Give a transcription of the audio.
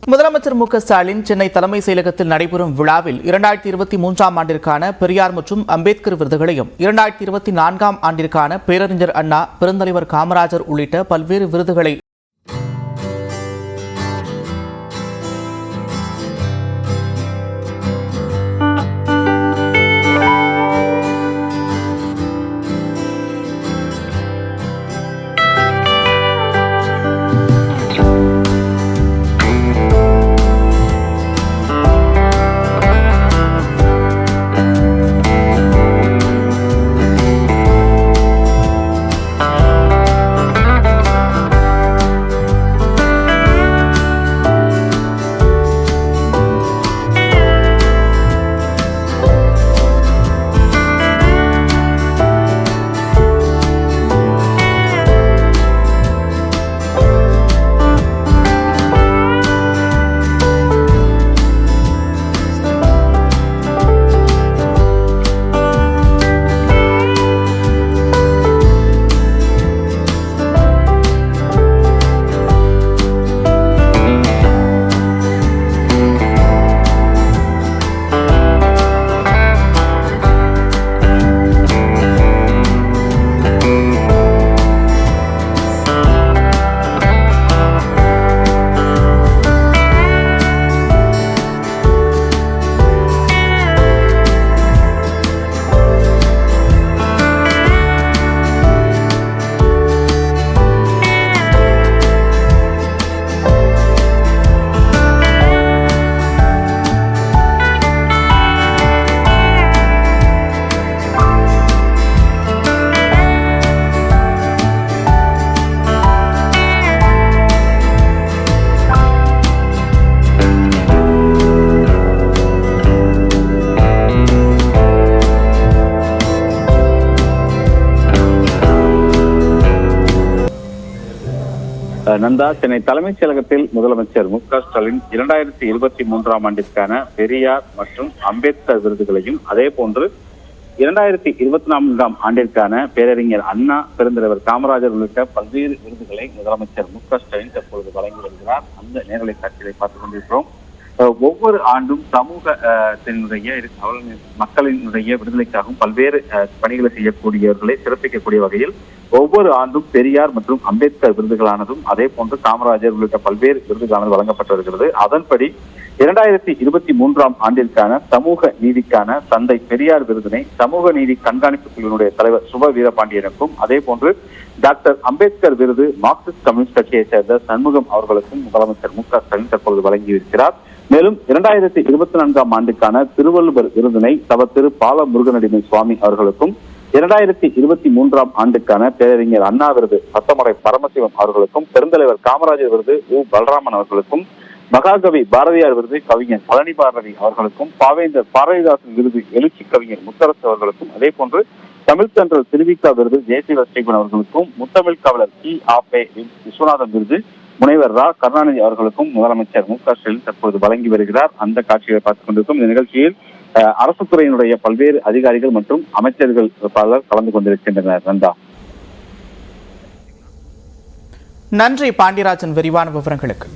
முதலமைச்சர் மு.க.ஸ்டாலின் சென்னை தலைமைச் செயலகத்தில் நடைபெறும் விழாவில் 2023ஆம் ஆண்டிற்கான பெரியார் மற்றும் அம்பேத்கர் விருதுகளையும் 2024ஆம் ஆண்டிற்கான பேரறிஞர் அண்ணா, பெருந்தலைவர் காமராஜர் உள்ளிட்ட பல்வேறு விருதுகளை நந்தா, சென்னை தலைமைச் செயலகத்தில் முதலமைச்சர் மு.க.ஸ்டாலின் 2023ஆம் ஆண்டிற்கான பெரியார் மற்றும் அம்பேத்கர் விருதுகளையும், அதே போன்று 2024ஆம் ஆண்டிற்கான பேரறிஞர் அண்ணா, பெருந்தலைவர் காமராஜர் உள்ளிட்ட பல்வேறு விருதுகளை முதலமைச்சர் மு.க.ஸ்டாலின் தற்பொழுது வழங்கி வருகிறார். அந்த நேரலை காட்சிகளை பார்த்துக் கொண்டிருக்கிறோம். ஒவ்வொரு ஆண்டும் சமூகத்தினுடைய மக்களினுடைய விடுதலைக்காகவும் பல்வேறு பணிகளை செய்யக்கூடியவர்களை சிறப்பிக்கக்கூடிய வகையில் ஒவ்வொரு ஆண்டும் பெரியார் மற்றும் அம்பேத்கர் விருதுகளானதும், அதே போன்று காமராஜர் உள்ளிட்ட பல்வேறு விருதுகளானது வழங்கப்பட்டு வருகிறது. அதன்படி 2023ஆம் ஆண்டிற்கான சமூக நீதிக்கான தந்தை பெரியார் விருதினை சமூக நீதி கண்காணிப்பு குழுவினுடைய தலைவர் சுப வீரபாண்டியனுக்கும், அதே போன்று டாக்டர் அம்பேத்கர் விருது மார்க்சிஸ்ட் கம்யூனிஸ்ட் கட்சியை சேர்ந்த சண்முகம் அவர்களுக்கும் முதலமைச்சர் மு.க.ஸ்டாலின் தற்பொழுது வழங்கியிருக்கிறார். மேலும் 2024ஆம் ஆண்டுக்கான திருவள்ளுவர் விருதினை திரு பால முருகனடிமை சுவாமி அவர்களுக்கும், 2023ஆம் ஆண்டுக்கான பேரறிஞர் அண்ணா விருது சத்தமடை பரமசிவம் அவர்களுக்கும், பெருந்தலைவர் காமராஜர் விருது உ. பலராமன் அவர்களுக்கும், மகாகவி பாரதியார் விருது கவிஞர் பழனி பாரதி அவர்களுக்கும், பாவேந்தர் பாரதிதாசன் விருது எழுச்சி கவிஞர் முத்தரசு அவர்களுக்கும், அதே போன்று தமிழ் தென்றல் திருவிக்கா விருது ஜெயசிவ ஸ்ரீகுன் அவர்களுக்கும், முத்தமிழ் காவலர் கி.ஆ.பெ. விஸ்வநாதன் விருது முனைவர் ரா. கருணாநிதி அவர்களுக்கும் முதலமைச்சர் மு.க.ஸ்டாலின் தற்போது வழங்கி வருகிறார். அந்த காட்சிகளை பார்த்துக் கொண்டிருக்கும். இந்த நிகழ்ச்சியில் அரசு துறையினுடைய பல்வேறு அதிகாரிகள் மற்றும் அமைச்சர்கள் பலர் கலந்து கொண்டிருக்கின்றனர். நந்தா, நன்றி பாண்டியராஜன், விரிவான விவரங்களுக்கு.